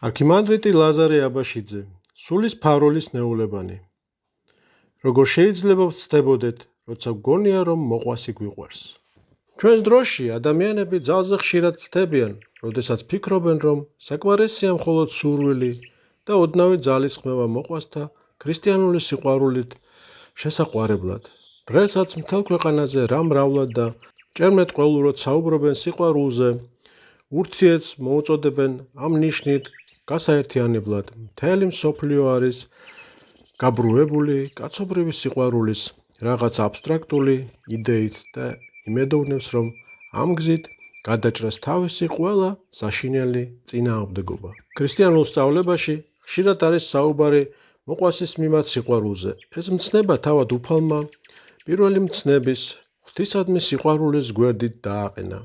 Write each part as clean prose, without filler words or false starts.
არქიმანდრიტი ლაზარე აბაშიძე, სულის ფაროლის ნეულებანი. როგორ შეიძლება ვცდებოდეთ, როცა გგონია, რომ მოყვასი გვიყვარს. ჩვენს დროში ადამიანები ძალზე ხშირად ცდებიან, როდესაც ფიქრობენ, რომ საკმარისია მხოლოდ სურვილი და ოდნავი ძალისხმევა მოყვასთა ქრისტიანული სიყვარულით შესაყვარებლად. დღესაც მთელ ქვეყანაზე რა მრავლად და ჭერმეტ ყველურად საუბრობენ სიყვარულზე, ურთიერთს მოუწოდებენ ამ ნიშნით გასაერთიანებლად. მთელი მსოფლიო არის გაბრუებული კაცობრივი სიყვარულის რაღაც აბსტრაქტული იდეით და იმედოვნებს, რომ ამ გზით გადაჭრას თავისი ყველა საშინელი წინააღმდეგობა. ქრისტიანულ სწავლებაში ხშირად არის საუბარი მოყვასის მიმართ სიყვარულზე. ეს მცნება თავად უფალმა პირველი მცნების ღვთისადმი სიყვარულის გვერდით დააყენა.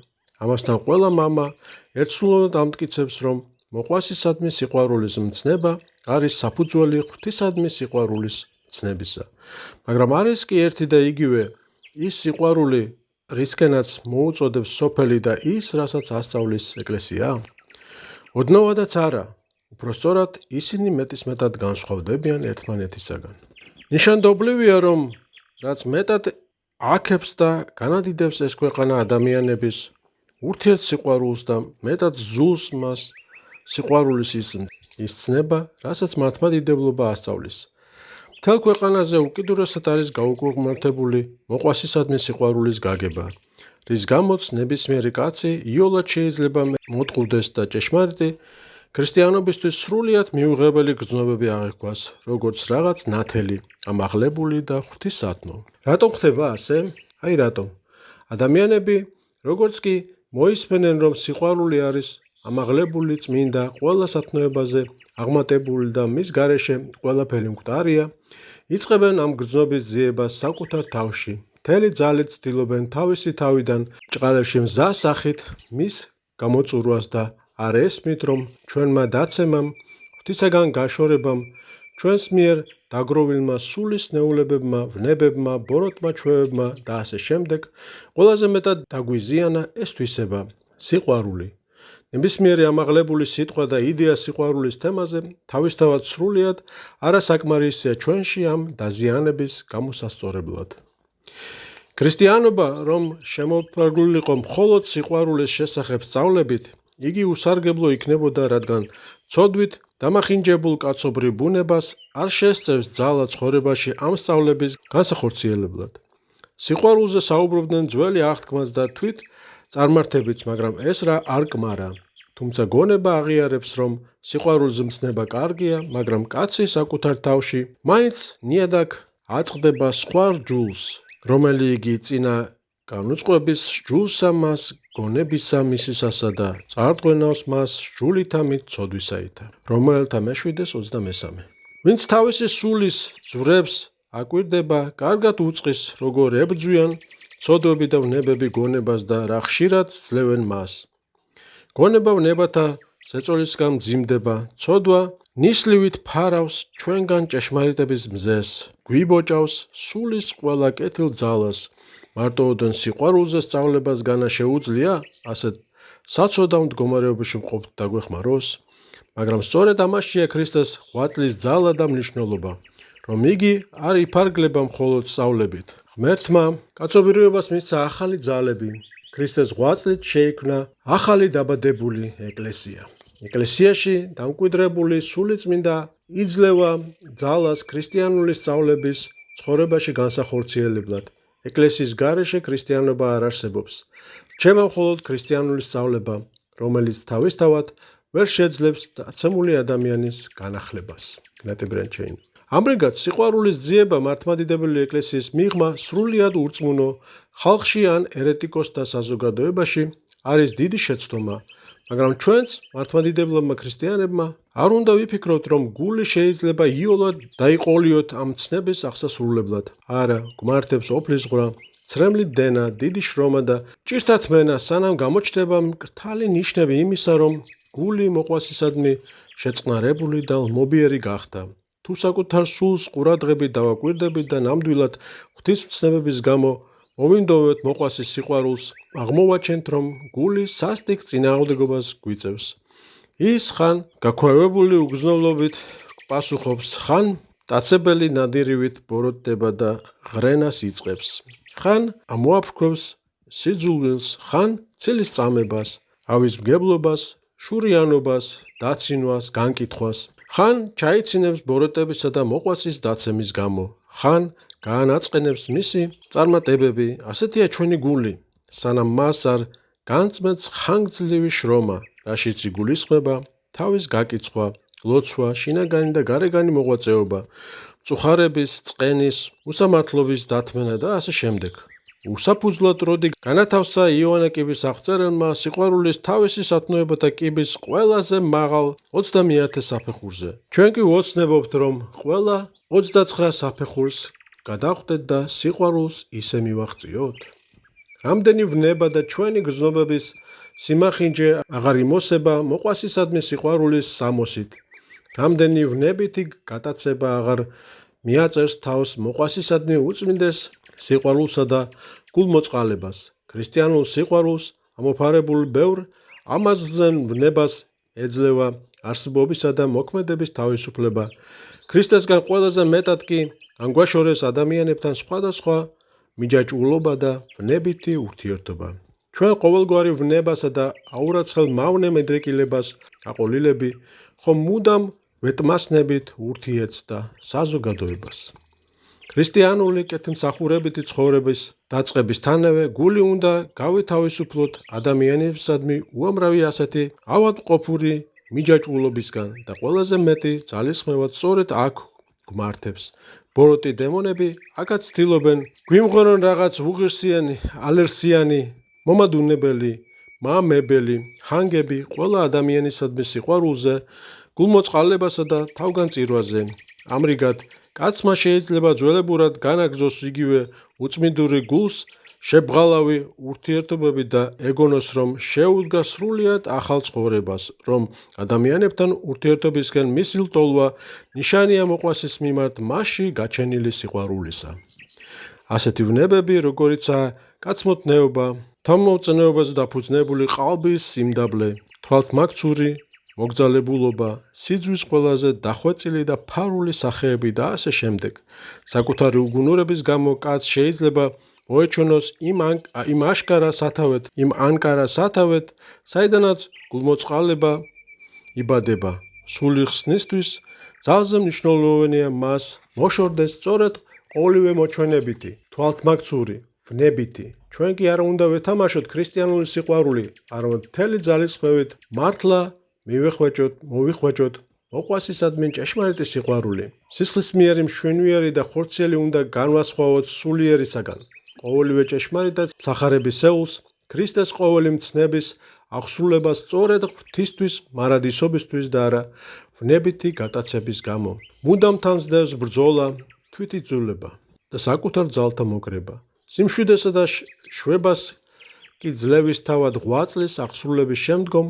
ამასთან ყველა მამა ერთსულოვნად ამტკიცებს, რომ მოყვასისადმი სიყვარულის მცნება არის საფუძველი ღვთისადმი სიყვარულის მცნებისა. მაგრამ არის კი ერთი და იგივე ის სიყვარული, რისკენაც მოუწოდებს სოფელი და ის, რასაც ასწავლის ეკლესია? ოდნავადაც არა, უпростоრად ისინი მეტისმეტად განსხვავდებიან ერთმანეთისაგან. ნიშანდობლივია, რომ რაც მეტად აქებს და განადიდებს ეს ქვეყანა ადამიანების ურთიერთსიყვარულს და მეტად ზულს მას სიყვარულის ის ცნება, რასაც მართლმადიდებლობა ასწავლის. მთელ ქვეყანაზე უკიდურესად არის გაუკუღმართებული მოყვასისადმი სიყვარულის გაგება, რის გამოც ნებისმიერი კაცი იოლად შეიძლება მოტყუდეს და ჭეშმარიტი ქრისტიანობისთვის სრულიად მიუღებელი გრძნობები აღიქვას, როგორც რაღაც ნათელი, ამაღლებული და ღვთისადმო. რატომ ხდება ასე? აი რატომ? ადამიანები, როგორც კი მოისმენენ, რომ სიყვარული არის ამაღლებული, წმინდა, ყველა სათნოებაზე აღმატებული და მის გარეშე ყველაფერი მკვდარია, იწყებენ ამ გრძნობის ძიებას საკუთარ თავში. მთელი ძალით ცდილობენ თავისი თავიდან ჭყალებში მზას სახით მის გამოწურვას და არ ესმით, რომ ჩვენმა დაცემამ, ღვთისაგან გაშორებამ, ჩვენს მიერ დაგროვილმა სულის ნეულებებმა, ვნებებმა, ბოროტმა ჩვევებმა და ასე შემდეგ, ყველაზე მეტად დაგვიზიანა ეს თვისება, სიყვარული. ნებისმიერი ამაღლებული სიტყვა და იდეა სიყვარულის თემაზე თავისთავად სრულიად არასაკმარისია ჩვენში ამ დაზიანების გამოსასწორებლად. ქრისტიანობა, რომ შემოფარგლულიყო მხოლოდ სიყვარულის შესახებ სწავლებით, იგი უსარგებლო იქნებოდა, რადგან ცოდვით დამახინჯებულ კაცობრიულ ბუნებას არ შესწევს ძალა ცხოვრებაში ამ სწავლების განსახორციელებლად. სიყვარულზე საუბრობდნენ ძველი აღთქმაც და თვით წარმართებიც, მაგრამ ეს რა არ კმარა. თუმცა გონება აღიარებს, რომ სიყვარულის მცნება კარგია, მაგრამ კაცი საკუთარ თავში მაინც ნიადაგ აწყდება სხვა რჯულს, რომელი იგი წინა განუწყობის სჯულსა მას გონებისა მისისასა და წარდგენავს მას სჯულითა მით ცოდვისაითა. რომელთა მე-7:23. ვინც თავისი სულის ძვრებს აკვირდება, კარგად უწყის, როგორ ებრძვიან ცოდვები და ვნებები გონებას და რა ხშირად ძლევენ მას. გონება ვნებათა ზეწოლისგან მძიმდება, ცოდვა ნისლივით ფარავს ჩვენგან ჭეშმარიტების მზეს, გვიბოჭავს სულის ყველა კეთილ ძალას. მარტოოდენ სიყვარულზე სწავლებას განა შეუძლია, ასეთ საცოდავ მდგომარეობაში მყოფ დაგვეხმაროს, მაგრამ სწორედ ამაშია ქრისტეს ღვაწლის ძალა და მნიშვნელობა, რომ იგი არ იფარგლება მხოლოდ სწავლებით. ღმერთმა კაცობრიობას მისცა ახალი ძალები, ქრისტეს ღვაწლით შეიქმნა ახალი დაბადებული ეკლესია. ეკლესიაში დამკვიდრებული სულიწმინდა იძლევა ძალას ქრისტიანული სწავლების ცხოვრებაში განსახორციელებლად. ეკლესიის გარეშე ქრისტიანობა არ არსებობს. რჩება მხოლოდ ქრისტიანული სწავლება, რომელიც თავისთავად ვერ შეძლებს დაცემული ადამიანის განახლებას. ამრიგად, სიყვარულის ძიება მართლმადიდებელი ეკლესიის მიღმა სრულიად ურწმუნო ხალხში ან ერეტიკოსთა საზოგადოებაში არის დიდი შეცდომა, მაგრამ ჩვენც მართლმადიდებლებმა ქრისტიანებმა არ უნდა ვიფიქროთ, რომ გული შეიძლება იოლად დაიყოლიოთ ამ ცნების აღსასრულებლად. არა, გვმართებს ოფლის ღვრა, ცრემლი დენა, დიდი შრომა და ჭირთათმენა, სანამ გამოჩნდება მკრთალი ნიშნები იმისა, რომ გული მოყვასისადმი შეწყნარებული და ლმობიერი გახდა. თუ საკუთარ სულს ყურადღებით დავაკვირდებით და ნამდვილად ღვთისმცნებების გამო მოვინდოვეთ მოყვასის სიყვარულს, აღმოვაჩენთ, რომ გული სასტიკ წინააღმდეგობას გვიწევს. ის ხან გაქვავებული უგრძნობლობით პასუხობს, ხან დაცებელი ნადირივით ბოროტდება და ღრენას იწყებს. ხან ამოაფრქვევს სიძულვილს, ხან ცილის წამებას, ავის მგებლობას, შურიანობას, დაცინვას, განკითხვას. ხან ჩაიცინებს ბოროტებისა და მოყვასის დაცემის გამო, ხან გაანაწყენებს მისი წარმატებები. ასეთია ჩვენი გული, სანამ მას არ განწმენს ხანგრძლივი შრომა, რაშიც იგულისხმება თავის გაკიცხვა, ლოცვა, შინაგანი და გარეგანი მოღვაწეობა, მწუხარების, წყენის, უსამართლობის დათმენა და ასე შემდეგ. უსაფუძვლად როდი განათავსა იოანე კიბის აღწერელმა სიყვარულის თავისი სათნოებათა კიბის ყველაზე მაღალ 21 საფეხურზე. ჩვენ კი ვოცნებობთ, რომ ყველა 29 საფეხურს გადავხდეთ და სიყვარულს ისე მივაღწიოთ. რამდენი ვნება და ჩვენი გრძნობების სიმახინჯე აღარ იმოსება მოყვასისადმი სიყვარულის სამოსით. რამდენი ვნებითი გატაცება აღარ მიაწერს თავს მოყვასისადმი უწმინდეს სიყვარულსა და გულმოწყალებას. ქრისტიანულ სიყვარულს ამოფარებულ ბევრ ამაზრზენ ვნებას ეძლევა არსებობისა და მოქმედების თავისუფლება. ქრისტესგან ყველაზე მეტად კი განგვაშორეს ადამიანებთან სხვადასხვა მიჯაჭვულობა და ვნებითი ურთიერთობა. ჩვენ ყოველგვარი ვნებასა და აურაცხელ მავნე მედრეკილებას აყოლილები, ხომ მუდამ ვეტმასნებით ურთიერთს და საზოგადოებას. ქრისტიანული კეთილმსახურებითი ცხოვრების დაწყებისთანავე გული უნდა გავითავისუფლოთ ადამიანებისადმი უამრავი ასეთი ავადმყოფური მიჯაჭვულობისგან და ყველაზე მეტი ძალისხმევად სწორედ აქ გვმართებს. ბოროტი დემონები აქაც ცდილობენ გვიმღერონ რაღაც უღირსიანი, ალერსიანი, მომადუნებელი, მამებელი, ჰანგები ყველა ადამიანისადმი სიყვარულზე, გულმოწყალებასა და თავგანწირვაზე. ამრიგად, კაცმა შეიძლება ძველებურად განაგრძოს იგივე უწმინდური გულს შებღალავი ურთიერთობები და ეგონოს, რომ შეუდგა სრულიად ახალ ცხოვრებას, რომ ადამიანებთან ურთიერთობისკენ მისი ლტოლვა ნიშანია მოყვასის მიმართ მასში გაჩენილი სიყვარულისა. ასეთი ვნებები, როგორიცაა კაცმოტნეობა, თავმოწნეობაზე დაფუძნებული ყალბის სიმდაბლე, თვალთმაქცური მოგძალებულობა, სიძვის ყველაზე დახვეწილი და ფარული სახეები და ასე შემდეგ. საკუთარი უგუნურების გამო კაცს შეიძლება მოეჩვენოს იმ აშკარა სათავეთ, იმ ანკარა სათავეთ, საიდანაც გულმოწყალება იბადება. სული ხსნისთვის ძალზე მნიშვნელოვანია მას მოშორდეს სწორედ ყოველივე მოჩვენებითი, თვალთმაქცური, ვნებითი. ჩვენ კი არა უნდა ვეთამაშოთ ქრისტიანული სიყვარული, არამედ მთელი ძალისხმევით მართლა მოვიხვეჭოთ მოყვასისადმი ჭეშმარიტი სიყვარული. სისხლისმიერი, მშვენიერი და ხორციელი უნდა განვასხვაოთ სულიერისაგან. ყოველივე ჭეშმარიტად სახარებისეულს, ქრისტეს ყოველი მცნების აღსრულებას სწორედ ღვთისთვის, მარადისობისთვის და არა ვნებითი გატაცების გამო. მუდამ თანსდევს ბრძოლა, თვითიძულება და საკუთარ ძალთა მოკრება. სიმშვიდესა და შვებას კი ძლევის თავად ღვაწლის აღსრულების შემდგომ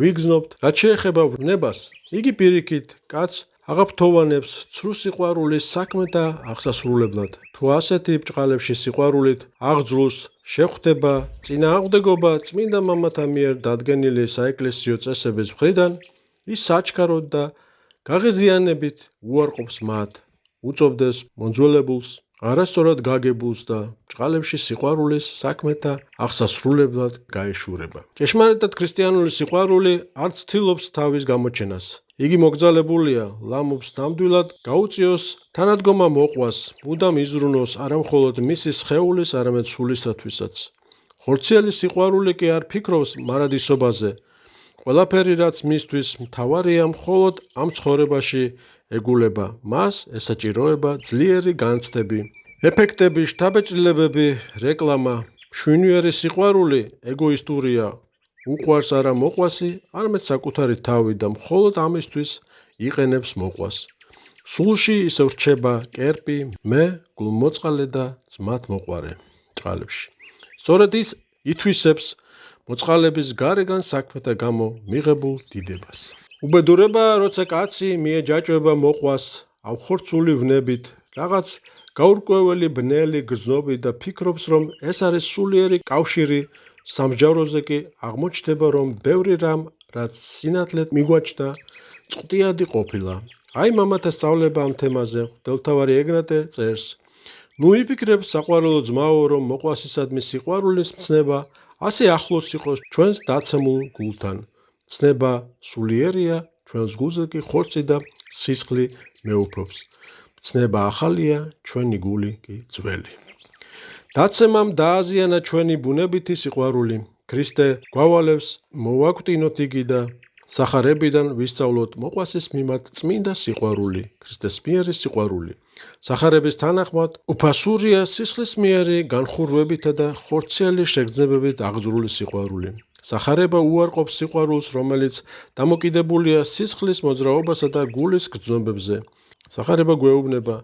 ვიგრძნობთ. რაც შეეხება ვნებას, იგი პირიქით კაცს აღაფრთოვანებს ცრუ სიყვარულის საქმეთა აღსასრულებლად. თუ ასეთი ბრჭყალებში სიყვარულით აღძრულს შეხვდება წინააღმდეგობა წმინდა მამათა მიერ დადგენილი საეკლესიო წესების მხრიდან, ის საჩქაროდ და გაღიზიანებით უარყოფს მათ, უწევდეს მონძველებულს, არასწორად გაგებულს და ბრჭყალებში სიყვარულის საქმეთა აღსასრულებლად გაეშურება. ჭეშმარიტად ქრისტიანული სიყვარული არ ცდილობს თავის გამოჩენას. იგი მოგძალებულია, ლამობს ნამდვილად გაუწიოს თანადგომა მოყვას, მუდამ იზრუნოს არა მხოლოდ მისი სხეულის, არამედ სულისთათვისაც. ხორციელი სიყვარული კი არ ფიქრობს მარადისობაზე. ყველაფერი, რაც მისთვის მთავარია, მხოლოდ ამ ცხოვრებაში ეგულება. მას ესაჭიროება ძლიერი განცდები, ეფექტები, შთაბეჭდილებები, რეკლამა. მშვენიერი სიყვარული ეგოისტურია. უყვარს არა მოყვასი, არამედ საკუთარი თავი და მხოლოდ ამისთვის იყენებს მოყვას. სულში ისე ვრჩება კერპი, მე გულმოწყალე და ძმათ მოყვარე ბრჭყალებში. სწორედ ის ითვისებს მოწყალების გარეგან საქმეთა გამო მიღებულ დიდებას. უბედურებაა, როცა კაცი მიეჯაჭვება მოყვას ავხორცული ვნებით, რაღაც გაურკვეველი ბნელი გრძნობით და ფიქრობს, რომ ეს არის სულიერი კავშირი. სამსჯავროზე კი აღმოჩნდება, რომ ბევრი რამ რაც სინათლედ მიგვაჩნდა, წყვდიადი ყოფილა. აი მამათა სწავლება ამ თემაზე მღვდელმთავარი ეგნატე წერს. ნუ იფიქრებ საყვარელო ძმაო, რომ მოყვასისადმი სიყვარულის მცნება ასე ახლოს იყოს ჩვენს დაცემულ გულთან. ცნება სულიერია, ჩვენს გულზე კი ხორცი და სისხლი მეუფრობს. ცნება ახალია, ჩვენი გული კი ძველი. დაცემამ დააზიანა ჩვენი ბუნებითი სიყვარული. ქრისტე გვავალებს მოვაკვდინოთ იგი და სახარებიდან ვისწავლოთ მოყვასის მიმართ წმინდა სიყვარული, ქრისტეს მიერი სიყვარული. სახარების თანახმად უფასურია სისხლისმიერი განხურვებითა და ხორციელი შეგრძნებებით აღძრული სიყვარული. სახარება უარყოფს სიყვარულს, რომელიც დამოკიდებულია სისხლის მოძრაობასა და გულის გრძნობებზე. სახარება გვეუბნება,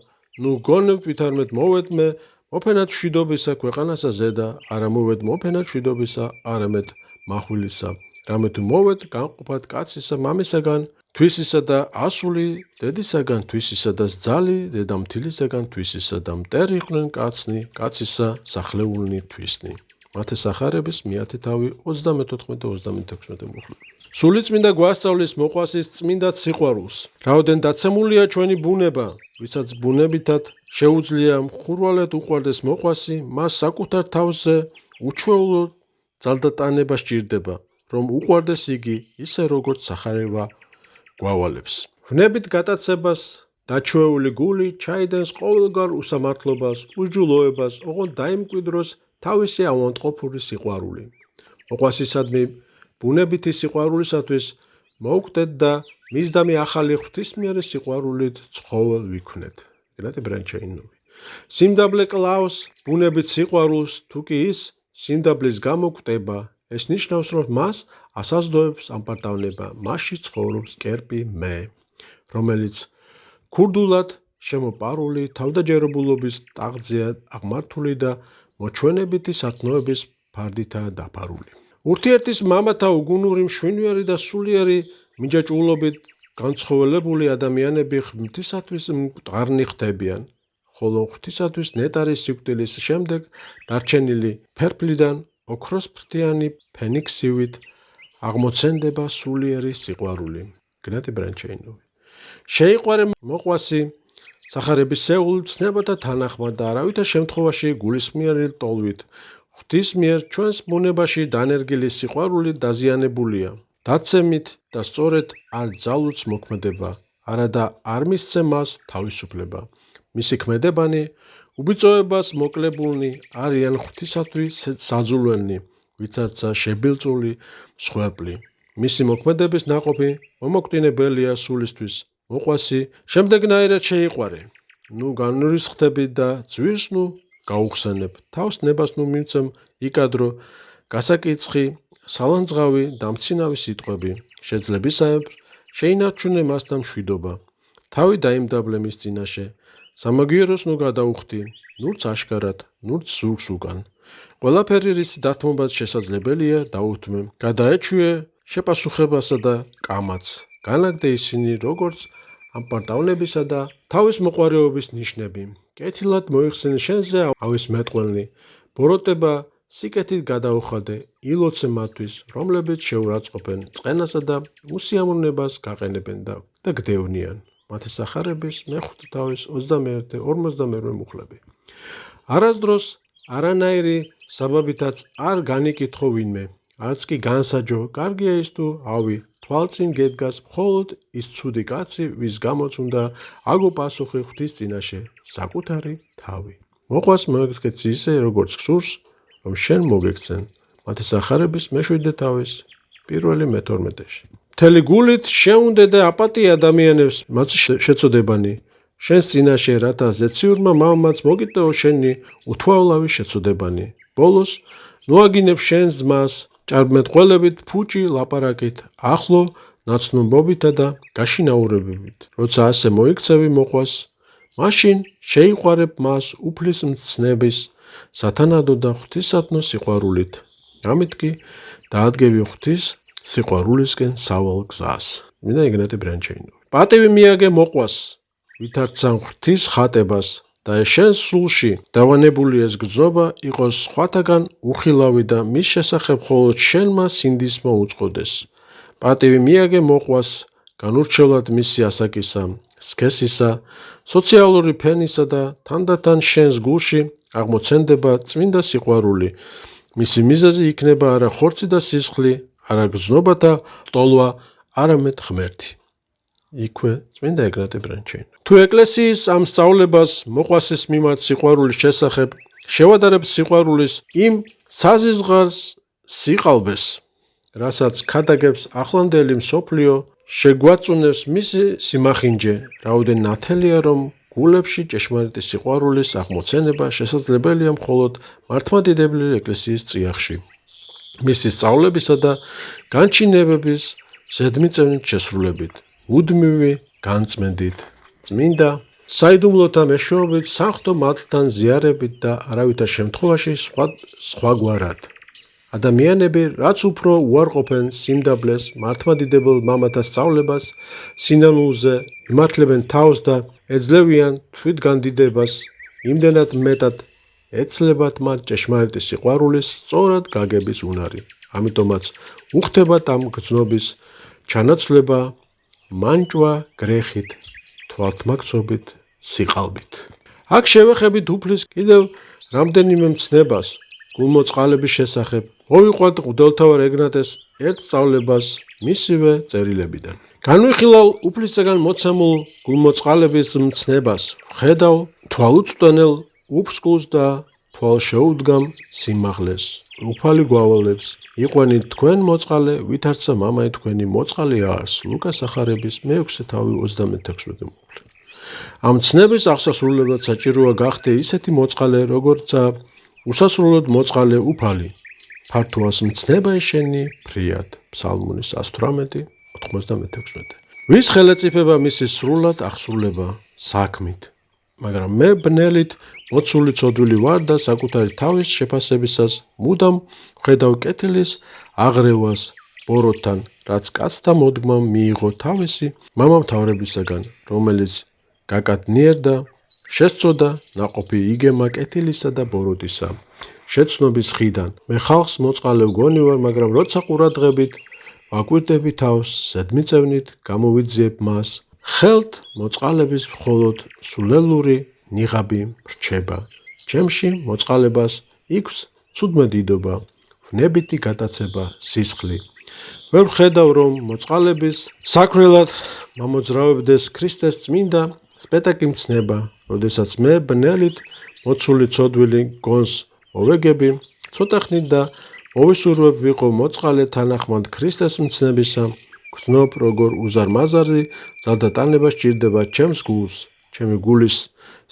ნუ გონებთ ვითარმეთ მოვედმე მოფენად მშვიდობისა ქვეყანასა ზედა, არა მოვედ მოფენად მშვიდობისა, არამედ מחვილისა. რამე თუ მოვედ განყოფად კაცისა მამისაგან, თვისისა და ასული დედისაგან, თვისისა და ძალი დედამთილისაგან, თვისისა და მტერი იყვნენ კაცნი, კაცისა სახლეულნი თვისნი. მათე სახარების მიათე თავი 34-36 მუხლი. სულიწმინდა გვასწავლის მოყვასის წმინდად სიყვარულს. რაოდენ დაცემულია ჩვენი ბუნება, ვისაც ბუნებითად შეუძლია მხურვალედ უყვარდეს მოყვასი, მას საკუთარ თავზე უჩვეულო ძალდატანება სჭირდება, რომ უყვარდეს იგი ისე როგორც სახარება გვავალებს. ვნებით გატაცებას დაჩვეული გული ჩაიდენს ყოველგვარ უსამართლობას, უსჯულოებას, ოღონდ დაიმკვიდროს თავისი ავადმყოფური სიყვარული. მოყვასისადმი ბუნებითი სიყვარულისათვის მოვკვდეთ და მისდამი ახალი ღვთისმიერი სიყვარულით ცხოველ ვიქმნეთ. ეგრეთე ბრანჩეინოვი. სიმდაბლე კლავს ბუნებით სიყვარულს, თუ კი ის სიმდაბლის გამო კვდება, ეს ნიშნავს, რომ მას ასაზრდოებს ამპარტავნება, მასში ცხოვრობს კერპი მე, რომელიც ქურდულად შემოპარული თავდაჯერებულობის ტახტზეა აღმართული და მოჩვენებითი სათნოების ფარდითაა დაფარული. ურთიერთის მამათა უგუნური მშვენიერი და სულიერი მიჯაჭვულობით განცხოველებული ადამიანები ღვთისათვის მყარნი ხდებიან, ხოლო ღვთისათვის ნეტარის სიკვდილის შემდეგ დარჩენილი ფერფლიდან ოქროსფრთიანი ფენიქსივით აღმოცენდება სულიერი სიყვარული. გნატი ბრანჩეინოვი. შეიყვარე მოყვასი სახარებისეული ცნებათა თანახმად და არავითარ შემთხვევაში გულისმიერი ლტოლვით. ღვთის მიერ ჩვენს ბუნებაში დანერგილი სიყვარული დაზიანებულია. დაცემით და სწორედ არ ძალუც მოქმედება, არადა არ მისცე მას თავისუფლება. მისი ქმედებანი უბიწოებას მოკლებულნი არიან ღვთისათვის საძულველნი, ვიცაცა შებილწული მსხვერპლი. მისი მოქმედების ნაყოფი მომოკვდინებელია სულისთვის. მოყვასი შემდეგნაირად შეიყვარე. ნუ განრისხდები და ძვირს ნუ გაუხსენებ. თავს ნებას ნუ მივცემ იკადრო გასაკიცხი, სალანძღავი და მცინავი სიტყვები. შეძლებისაებ შეინარჩუნე მასთან მშვიდობა. თავი დაიმდაბლე მის წინაშე. სამაგიეროს ნუ გადაუხდი, ნურც აშკარად, ნურც ზურგს უკან. ყველაფერი რის დათმობაც შესაძლებელია დაუთმე. გადაეჩვიე შეპასუხებასა და კამაც. განაგდე ისინი როგორც ამპარტავნებისა და თავის მოყვარეობის ნიშნები. კეთილად მოიხსენ შენზე ავის მეტყველნი. ბოროტება სიკეთით გადაუხადე, ილოცე მათთვის, რომლებიც შეურაცხყოფენ წყენასა და უსიამოვნებას გაყენებენ და გდევნიან. მათი სახარების მეხუთე თავის 21-52 მუხლები. არასდროს არანაირი საბაბითაც არ განიკითხო ვინმე, არც კი განსაჯო, კარგია ის თუ ავი, თვალწინ გედგას მხოლოდ ის ცუდი კაცი, ვის გამოც უნდა აგო პასუხი ღვთის წინაშე, საკუთარი თავი. მოყვას მოექცე ისე, როგორც გსურს, რომ შენ მოგექცენ. მათი სახარების მეშვიდე თავის პირველი მე-12-ში. მთელი გულით შეუნდე და აპატია ადამიანებს მათი შეწოდებანი. შენს წინაშე, რათა ზეციურმა მამამაც მოგიტეო შენი უთვალავი შეწოდებანი. ბოლოს ნუაგინებ შენს ძმას ჭარბმეტყველებით, ფუჭი ლაპარაკით, ახლო ნაცნობობითა და გაშინაურებით. როცა ასე მოიქცევი მოყვას, მაშინ შეიყვარებ მას უფლის მცნების სათანადო და ღვთისადმო სიყვარულით. ამით კი დაადგები ღვთის სიყვარულისკენ სავალ გზას. მინდა ეგნატე ბრანჩეინოვი. პატივი მიაგე მოყვას, ვითარცან ღვთის ხატებას და შენს სულში დავანებული ეს გრძნობა იყოს სხვათაგან უხილავი და მის შესახებ მხოლოდ შენმა სინდისმა უწყოდეს. პატივი მიაგე მოყვას განურჩევლად მისი ასაკისა, სქესისა, სოციალური ფენისა და თანდათან შენს გულში აღმოცენდება წმინდა სიყვარული. მისი მიზეზი იქნება არა ხორცი და სისხლი, არა გზნობა და ტოლვა, არამედ ღმერთი. იქვე წმინდა ეგნატე ბრანჩეინო. თუ ეკლესიის ამ სწავლებას მოყვასის მიმართ სიყვარულის შესახებ შევადარებთ სიყვარულის იმ საზიზღარს სიყალბეს, რასაც ქადაგებს ახლანდელი მსოფლიო, შეგვაწუნებს მისი სიმახინჯე, რაოდენ ნათელია, რომ გულებში ჭეშმარიტი სიყვარულის აღმოცენება შესაძლებელია მხოლოდ მართლმადიდებლური ეკლესიის წიაღში. მისი სწავლებისა და განჩინებების ზედმიწევნით შესრულებით, მუდმივი განწმენდით, წმინდა საიდუმლოთა მეშვეობით, სანხტო მათთან ზიარებით და არავითარ შემთხვევაში სხვაგვარად. ადამიანები რაც უფრო უარყოფენ სიმდაბლეს, მართლმადიდებელ მამათა სწავლებას, სინანულზე იმართლებენ თავს და ეძლევიან თვითგანდიდებას, იმდენად მეტად ეცლებათ მათ ჭეშმარიტი სიყვარულის სწორად გაგების უნარი. ამიტომაც უხდებათ ამ გზნობის ჩანაცვლება მანჭვა გრეხით, თვალთმაქცობით, სიყალბით. აქ შევეხებით უფლის კიდევ რამდენიმე მცნებას გულმოწყალების შესახებ. მოვიყვანთ მღვდელმთავარ ეგნატეს ერთ სწავლებას მისივე წერილებიდან. განვიხილავ უფლისაგან მოცემულ გულმოწყალების მცნებას, ვხედავ თვალუწვდენელ უფსკულს და თვალშეუდგამ სიმაღლეს. უფალი გვავალებს, იყვენით თქვენ მოწყალე, ვითარცა მამაი თქვენი მოწყალე არს. ლუკას ახარების მე-6 თავი 36 მოკლე. ამ ცნების აღსასრულებლად საჭიროა გახდე ისეთი მოწყალე, როგორცაა უსასრულოდ მოწყალე უფალი. ფართოას მცნება ეშენი ფრიად. ფსალმუნის 118:96. ვის ხელეწიფება მისი სრულად აღსრულება საქმით. მაგრამ მე ბნელით მოცული ცოდვილი ვარ და საკუთარი თავის შეფასებისას მუდამ ვხედავ კეთილის აღრევას ბოროტთან, რაც კაცთა მოდგმამ მიიღო თავისი მამამთავრებისაგან, რომელიც გაკადნიერდა, შესწოდა ნაყოფი იგემა კეთილისა და ბოროტისა. შეცნობის ხიდან მე ხალხს მოწყალე ვგონი ვარ, მაგრამ როცა ყურადღებით ვაკვირდები თავს, ზედმიწევნით გამოვიძიებ მას, ხელთ მოწყალების მხოლოდ სულელური ნიღაბი რჩება. ჩემში მოწყალებას იქს ცუდმა დიდობა, ვნებითი გატაცება, სისხლი. ვერ ვხედავ, რომ მოწყალების საქმრელად მომოძრავებდეს ქრისტეს წმინდა სპეტაკი მცნება, როდესაც მე ბნელით მოცული ცოდვილი გონს მოვეგები, ცოტა ხნით და მოვისურვებ ვიყო მოწყალე თანახმად ქრისტეს მცნებისა, გრძნობ როგორ უზარმაზარი ძალდატანება სჭირდება ჩემს გულს, ჩემი გულის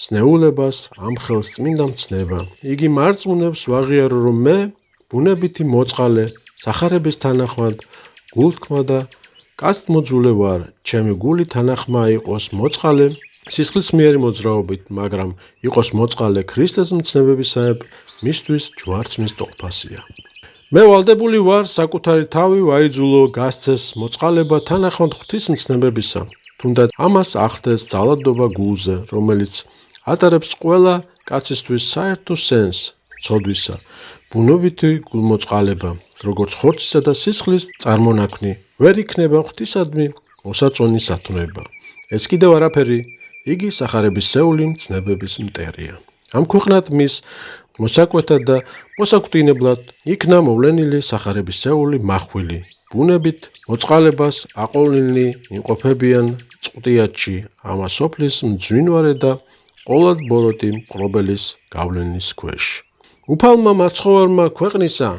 სნეულებას, ამ ხელს წმინდა მცნება. იგი მარწმუნებს ვაღიარო, რომ მე ბუნებითი მოწყალე, სახარების თანახმად გულთქმა და კაცთმოძულე ვარ, ჩემი გული თანახმა იყოს მოწყალე სისხლისმიერი მოძრაობით, მაგრამ იყოს მოწყალე ქრისტეს მცნებებისაებ, მისთვის ჯვარცმის ტოლფასია. მე ვალდებული ვარ საკუთარი თავი ვაიძულო, გასცეს მოწყალება თანახმად ღვთის მცნებებისა, თუნდაც ამას ახდეს ძალადობა გულზე, რომელიც ატარებს ყველა კაცისთვის საერთო სენს ცოდვისა, ბუნებითი გულმოწყალება, როგორც ხორცისა და სისხლის წარმონაქმნი, ვერ იქნება ღვთისადმი მოსაწონი სათნოება. ეს კიდევ არაფერი, იგი სახარებისეული მცნებების მტერია. ამ ქვეყნად მის მოსაკვეთად და მოსაკვდინებლად იქნა მოვლენილი სახარებისეული მახვილი. ბუნებით მოწყალებას აყოლნილნი იმყოფებიან წყუტიათში, ამა სოფლის მძვინვარე და ყოლად ბოროტი მყრობელის გავლენის ქვეშ. უფალმა მაცხოვარმა ქვეყნისა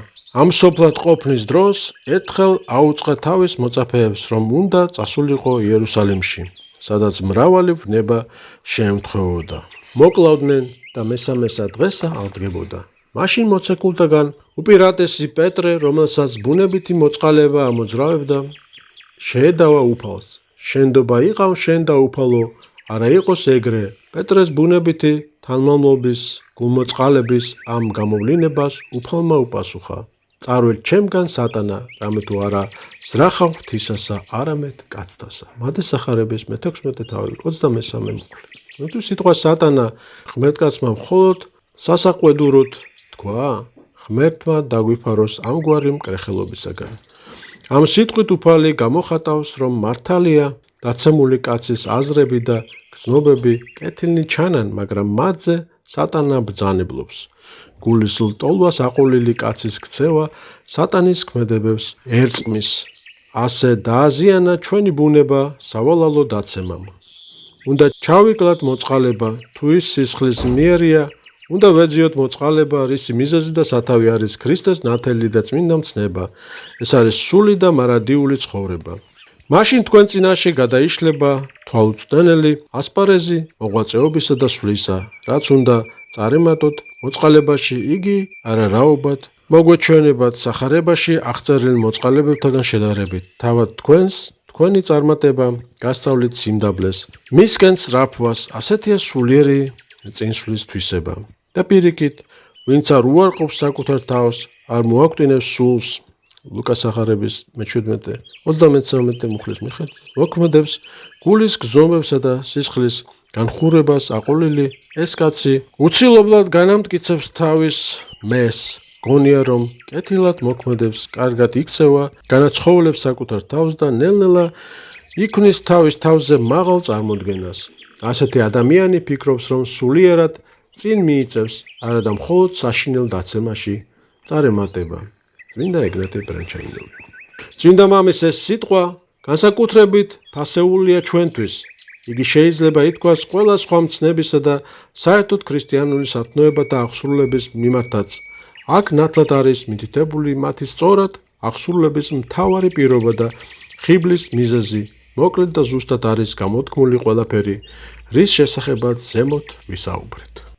ამ სოფლად ყოფნის დროს ერთხელ აუწყა თავის მოწაფეებს, რომ უნდა წასულიყო იერუსალიმში, სადაც მრავალი ვნება შეემთხვეოდა. მოკლავდნენ და მესამესა დღესა აღდგებოდა. მაშინ მოციქულთაგან უპირატესი პეტრე, რომელსაც ბუნებითი მოწყალება ამოძრავებდა, შეედავა უფალს. შენდობა იყავ შენ და უფალო, არა იყოს ეგრე. პეტრეს ბუნებითი თანმამლობის გულმოწყალების ამ გამოვლინებას უფალმა უპასუხა. წარველ ჩემგან სატანა, რამე თუ არა ზრახავ ღვთისასა, არამედ კაცთასა. მადე სახარების მე-16 თავი 23 მოკლე. თუ სიტყვა სატანა ღმერთკაცმა მხოლოდ სასაყვედუროდ თქვა, ღმერთმა დაგვიფაროს ამგვარი მკრეხელობისაგან. ამ სიტყვით უფალი გამოხატავს, რომ მართალია დაცემული კაცის აზრები და გრძნობები კეთილნი ჩანან, მაგრამ მათზე სატანა ბრძანებლობს. გულისულ ტოლვას აყოლილი კაცის ქცევა სატანის ქმედებებს ერწყმის. ასე დააზიანა ჩვენი ბუნება სავალალო დაცემამ. უნდა ჩავიკლათ მოწყალება, თუ ის სისხლის მიერია, უნდა ვეძიოთ მოწყალება, რისი მიზეზი და სათავე არის ქრისტეს ნათელი და წმინდა მცნება. ეს არის სული და მარადიული ცხოვრება. მაშინ თქვენ წინაშე გადაიშლება თვალუწვდენელი ასპარეზი მოღვაწეობისა და სვლისა, რაც უნდა წარემატოთ მოწყალებაში იგი არა რაობად, მოგვეჩვენებათ სახარებაში აღწერილ მოწყალებებთან შედარებით. თავად თქვენი წარმატება გასწავლით სიმდაბლეს, მისკენ სწრაფვას, ასეთია სულიერი წინსვლის თვისება. და პირიქით, ვინც არ უარყოფს საკუთარ თავს, არ მოაკვდინებს სულს, ლუკას სახარების 17:33 მუხლის მიხედვით, მოქმედებს გულის გრძნობებსა და სისხლის განხურებას აყოლილი ეს კაცი უცილობლად განამტკიცებს თავის მეს, გონია რომ კეთილად მოქმედებს, კარგად იქცევა, განაცხოვლებს საკუთარ თავს და ნელ-ნელა იქმნის თავის თავზე მაღალ წარმოდგენას. ასეთი ადამიანი ფიქრობს, რომ სულიერად წინ მიიწევს, არა და მხოლოდ საშინელ დაცემაში წარემატება. წმინდა ეგნატე ბრანჩაინოვი. წმინდა მამის ეს სიტყვა განსაკუთრებით ფასეულია ჩვენთვის. იგი შეიძლება ითქვას ყველა სხვა მცნებისა და საერთოდ ქრისტიანული სათნოებათა აღსრულების მიმართაც. აქ ნათლად არის მითითებული მათი სწორად აღსრულების მთავარი პირობა და ხიბლის მიზეზი. მოკლედ და ზუსტად არის გამოთქმული ყველაფერი, რის შესახებაც ზემოთ ვისაუბრეთ.